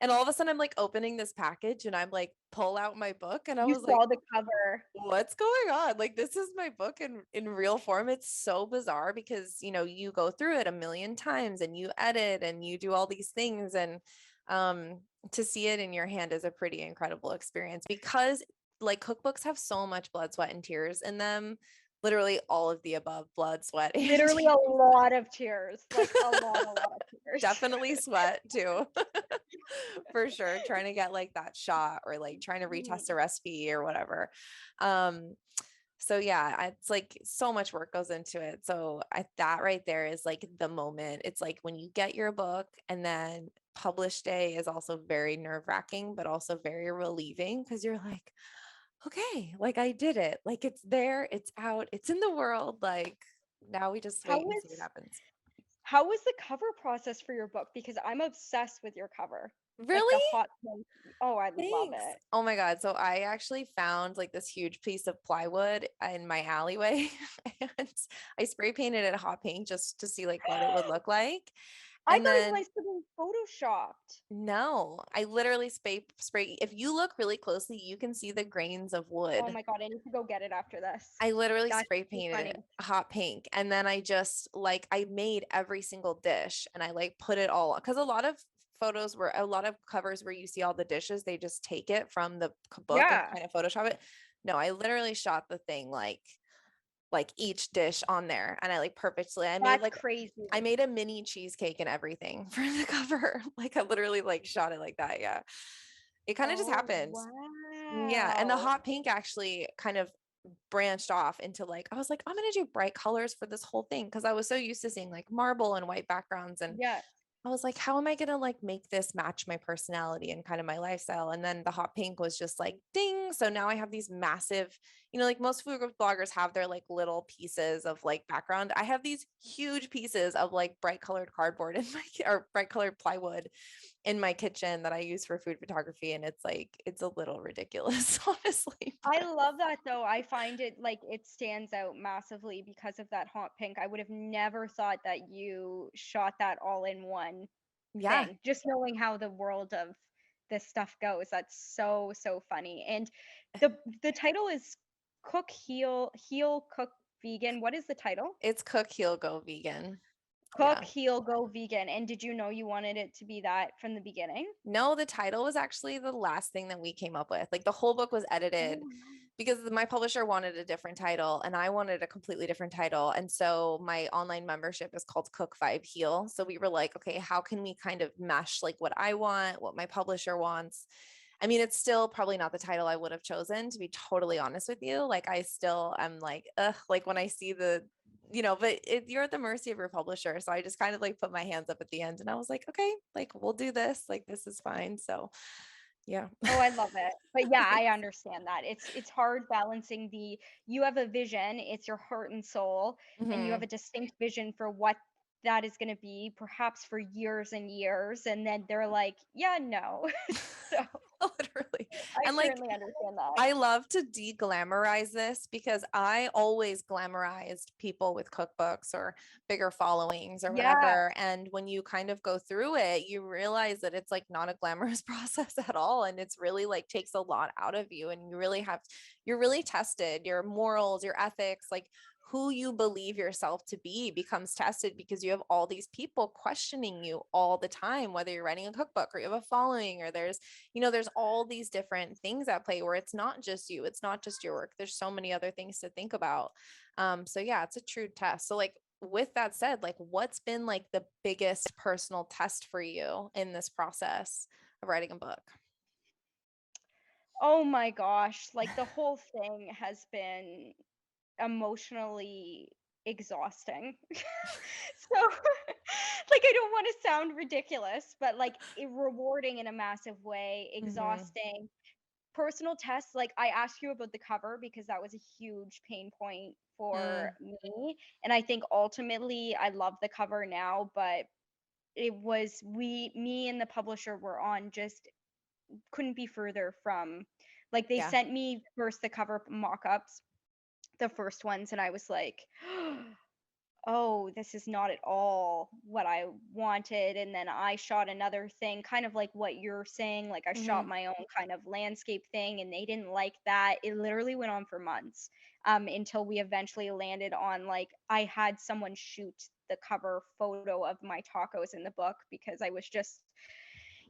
And all of a sudden I'm like opening this package and I'm like pull out my book and I You was like, saw the cover. what's going on? Like this is my book in real form. It's so bizarre because, you know, you go through it a million times and you edit and you do all these things and um to see it in your hand is a pretty incredible experience because like cookbooks have so much blood, sweat and tears in them. Literally all of the above, blood, sweat and Literally a lot of tears, like a lot of tears. definitely sweat too. For sure. Trying to get like that shot or like trying to retest a Mm. recipe or whatever. Um, so yeah, it's like so much work goes into it. So that right there is like the moment. It's like when you get your book and then publish day is also very nerve-wracking, but also very relieving because you're like, okay, like I did it. Like it's there, it's out, it's in the world. Like now we just How wait and see what was happens. how was the cover process for your book? Because I'm obsessed with your cover. Like the Really? hot pink. Oh, I love Thanks. it. Oh my God. So I actually found like this huge piece of plywood in my alleyway and I spray painted it hot pink just to see like what it would look like. I And thought you then guys put in photoshopped. no, I literally spray. If you look really closely, you can see the grains of Oh wood. my god, I need to go get it after this. I literally That's spray too painted it funny. hot pink. And then I just like, I made every single dish and I like put it all because a lot of covers where you see all the dishes, they just take it from the book and Yeah, kind of Photoshop it. No, I literally shot the thing like each dish on there and I like purposely, that's crazy. I made a mini cheesecake and everything for the cover. Like I literally like shot it like that. Yeah. It kind of just Oh, happened. Yeah. And the wow. hot pink actually kind of branched off into like I was like I'm gonna do bright colors for this whole thing because I was so used to seeing like marble and white backgrounds and Yeah. I was like how am I gonna like make this match my personality and kind of my lifestyle and then the hot pink was just like ding so now I have these massive you know like most food bloggers have their like little pieces of like background I have these huge pieces of like bright colored cardboard in my or bright colored plywood in my kitchen that I use for food photography and it's like it's a little ridiculous honestly I but love that though. I find it like it stands out massively because of that hot pink. I would have never thought that you shot that all in one yeah. thing. Just knowing how the world of this stuff goes. That's so so funny. And the title is Heal Cook Vegan. What is the title? It's cook, heal, go vegan. Cook, Yeah. Heal, Go Vegan. And did you know you wanted it to be that from the beginning? No, the title was actually the last thing that we came up with. Like the whole book was edited Oh, because my publisher wanted a different title and I wanted a completely different title. And so my online membership is called Cook Five Heal. So we were like, okay, how can we kind of mesh like what I want, what my publisher wants? I mean, it's still probably not the title I would have chosen, to be totally honest with you. Like I still am like, ugh, like when I see but you're at the mercy of your publisher. So I just kind of like put my hands up at the end and I was like, okay, like we'll do this. Like this is fine. So yeah. oh, I love it. But yeah, I understand that. It's hard balancing the you have a vision, it's your heart and soul, and you have Hmm. a distinct vision for what that is going to be, perhaps for years and years, and then they're like, "Yeah, no." So, Literally. I And like certainly understand that. I love to de-glamorize this because I always glamorized people with cookbooks or bigger followings or Yeah, whatever. And when you kind of go through it, you realize that it's like not a glamorous process at all. And it's really like takes a lot out of you. And you're really tested, your morals, your ethics, like who you believe yourself to be becomes tested, because you have all these people questioning you all the time, whether you're writing a cookbook or you have a following, or there's, there's all these different things at play where it's not just you, it's not just your work. There's so many other things to think about. So yeah, it's a true test. So like, with that said, like, what's been like the biggest personal test for you in this process of writing a book? Oh my gosh, like the whole thing has been emotionally exhausting. So, like, I don't want to sound ridiculous, but like rewarding in a massive way, Mm-hmm. exhausting. Personal tests, like I asked you about the cover because that was a huge pain point for Mm, me. And I think ultimately I love the cover now, but it was me and the publisher were on just couldn't be further from, like, they yeah. sent me first the cover mock-ups, the first ones, and I was like, oh, this is not at all what I wanted. And then I shot another thing, kind of like what you're saying. Like, I Mm-hmm. shot my own kind of landscape thing, and they didn't like that. It literally went on for months, until we eventually landed on, like, I had someone shoot the cover photo of my tacos in the book because I was just,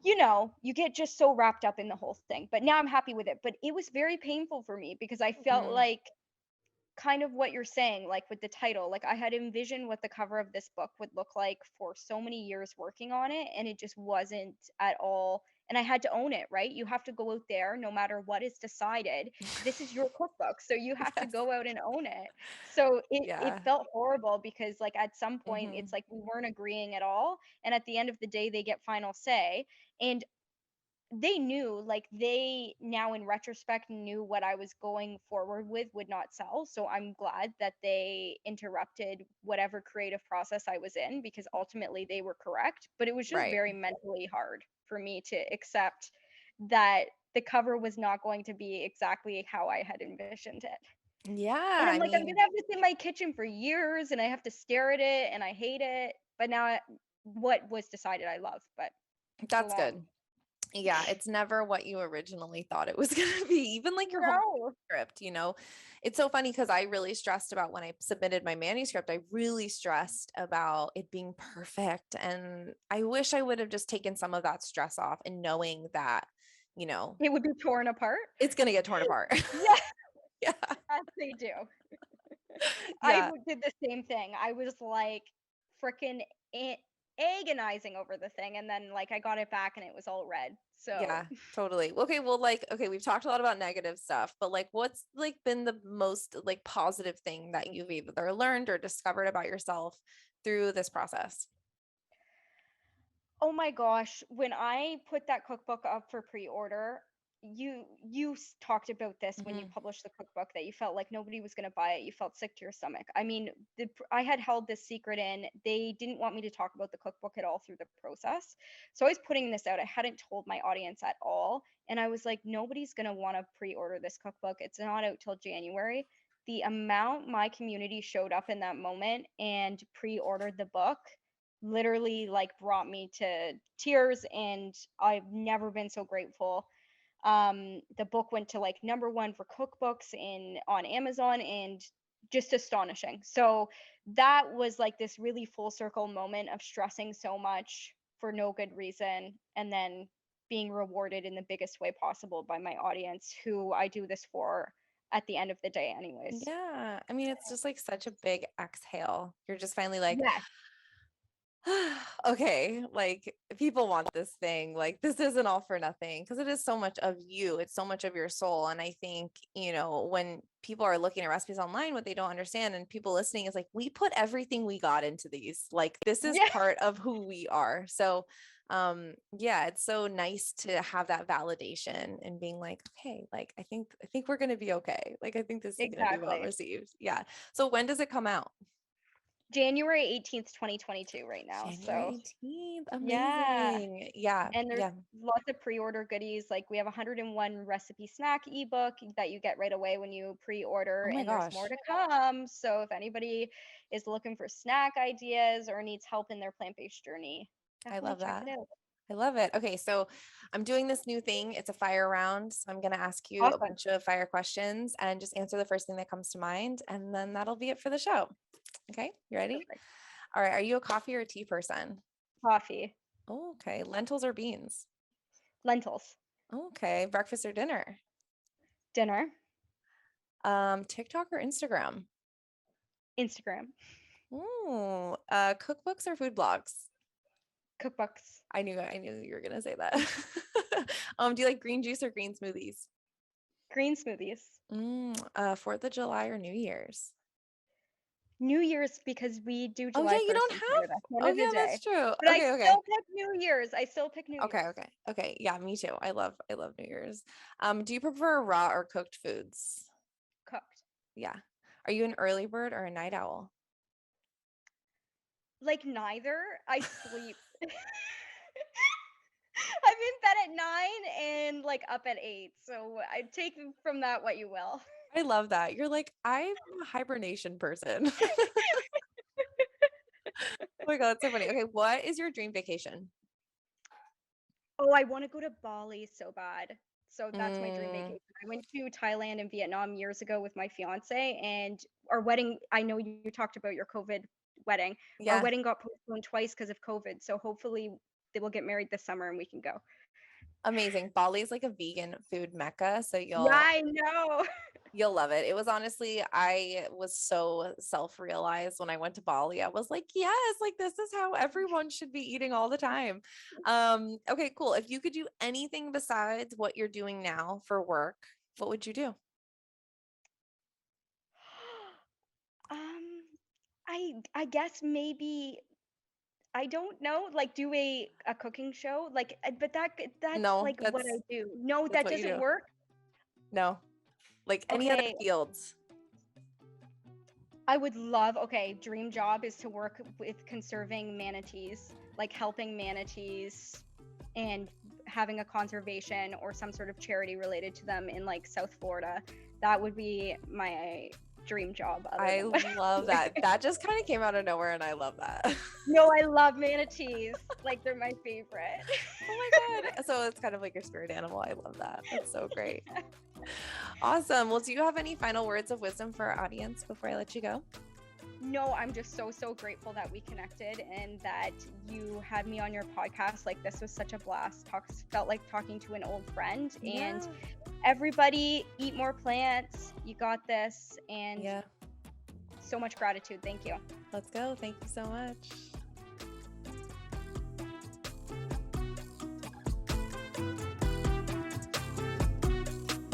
you get just so wrapped up in the whole thing. But now I'm happy with it. But it was very painful for me because I felt Mm-hmm. like, kind of what you're saying, like with the title, like I had envisioned what the cover of this book would look like for so many years working on it, and it just wasn't at all. And I had to own it, right? You have to go out there no matter what is decided. This is your cookbook, so you have to Yes. go out and own it. So it Yeah. felt horrible because, like, at some point Mm-hmm. it's like we weren't agreeing at all, and at the end of the day they get final say. And they knew, like, they now in retrospect knew what I was going forward with would not sell. So I'm glad that they interrupted whatever creative process I was in because ultimately they were correct. But it was just Right. very mentally hard for me to accept that the cover was not going to be exactly how I had envisioned it. Yeah. And I'm I like, I'm mean, gonna have this in my kitchen for years and I have to stare at it and I hate it. But now what was decided I love, but it's a that's long. good. Yeah, it's never what you originally thought it was going to be. Even like your whole No. script, it's so funny because I really stressed about when I submitted my manuscript, I really stressed about it being perfect. And I wish I would have just taken some of that stress off and knowing that, you know, It would be torn apart? it's going to get torn apart. Yes, Yeah. they do. Yeah. Did the same thing. I was, like, fricking a agonizing over the thing, and then, like, I got it back and it was all red. So, Yeah, totally. Okay, well, like, okay, we've talked a lot about negative stuff, but like, what's like been the most like positive thing that you've either learned or discovered about yourself through this process? oh my gosh, when I put that cookbook up for pre-order, you talked about this when you Hmm. published the cookbook that you felt like nobody was going to buy it. You felt sick to your stomach. I mean, I had held this secret in. They didn't want me to talk about the cookbook at all through the process. So I was putting this out. I hadn't told my audience at all, and I was like, nobody's going to want to pre-order this cookbook. It's not out till January. The amount my community showed up in that moment and pre-ordered the book literally, like, brought me to tears, and I've never been so grateful. The book went to, like, number 1 for cookbooks in on Amazon, and just astonishing. So that was like this really full circle moment of stressing so much for no good reason, and then being rewarded in the biggest way possible by my audience, who I do this for at the end of the day anyways. Yeah, I mean, it's just like such a big exhale. You're just finally like, Yeah, okay, like people want this thing. Like this isn't all for nothing because it is so much of you. It's so much of your soul. And I think, when people are looking at recipes online, what they don't understand and people listening is like, we put everything we got into these. Like this is yeah, part of who we are. So, yeah, it's so nice to have that validation and being like, okay, like I think we're going to be okay. Like I think this is going to be well exactly. received. Yeah. So when does it come out? January 18th, 2022 right now. So, January 18th. yeah. Amazing. Yeah. And there's Yeah. lots of pre-order goodies. Like, we have a 101 recipe snack ebook that you get right away when you Oh pre-order, my and there's more gosh. to come. So if anybody is looking for snack ideas or needs help in their plant-based journey, I definitely love check that. it out. I love it. Okay, so I'm doing this new thing. It's a fire round. So I'm going to ask you a Awesome. bunch of fire questions and just answer the first thing that comes to mind. And then that'll be it for the show. Okay, you ready? Perfect. All right. Are you a coffee or a tea person? Coffee. Oh, okay. Lentils or beans? Lentils. Okay. Breakfast or dinner? Dinner. TikTok or Instagram? Instagram. Ooh, cookbooks or food blogs? Cookbooks. I knew you were gonna say that. Do you like green juice or green smoothies? Green smoothies. 4th of July or New Year's? New Year's, because we do Oh July yeah, you 1st don't in have. Canada. Oh Canada yeah, Day. that's true. But I Okay. still pick New Year's. I still pick New Okay. Year's. Okay. Yeah, me too. I love New Year's. Do you prefer raw or cooked foods? Cooked. Yeah. Are you an early bird or a night owl? Like neither. I sleep. I'm in bed at 9 and like up at 8. So I take from that what you will. I love that. You're like, I'm a hibernation person. Oh my God, that's so funny. Okay, what is your dream vacation? Oh, I want to go to Bali so bad. So that's my dream Mm, vacation. I went to Thailand and Vietnam years ago with my fiance, and our wedding, I know you talked about your COVID wedding. Our yeah, wedding got postponed twice because of COVID. So hopefully they will get married this summer and we can go. amazing. Bali's like a vegan food mecca, so Yeah, I know. you'll love it. It was honestly, I was so self-realized when I went to Bali. I was like, yes, like this is how everyone should be eating all the time. Okay, cool. If you could do anything besides what you're doing now for work, what would you do? Um, I guess maybe I don't know, like do a cooking show, like, but that's No, like what I do. No, that's that what you doesn't do. work. No, like any other Okay, fields. I would love. Okay, dream job is to work with conserving manatees, like helping manatees and having a conservation or some sort of charity related to them in like South Florida. That would be my dream job. Other I than what love that. That just kind of came out of nowhere and I love that. No, I love manatees. Like they're my favorite. Oh my God. So it's kind of like your spirit animal. I love that. That's so great. Awesome. Well, do you have any final words of wisdom for our audience before I let you go? No, I'm just so grateful that we connected and that you had me on your podcast. Like this was such a blast. Felt like talking to an old friend. And Yeah. everybody eat more plants. You got this. And Yeah. so much gratitude. Thank you. Let's go. Thank you so much.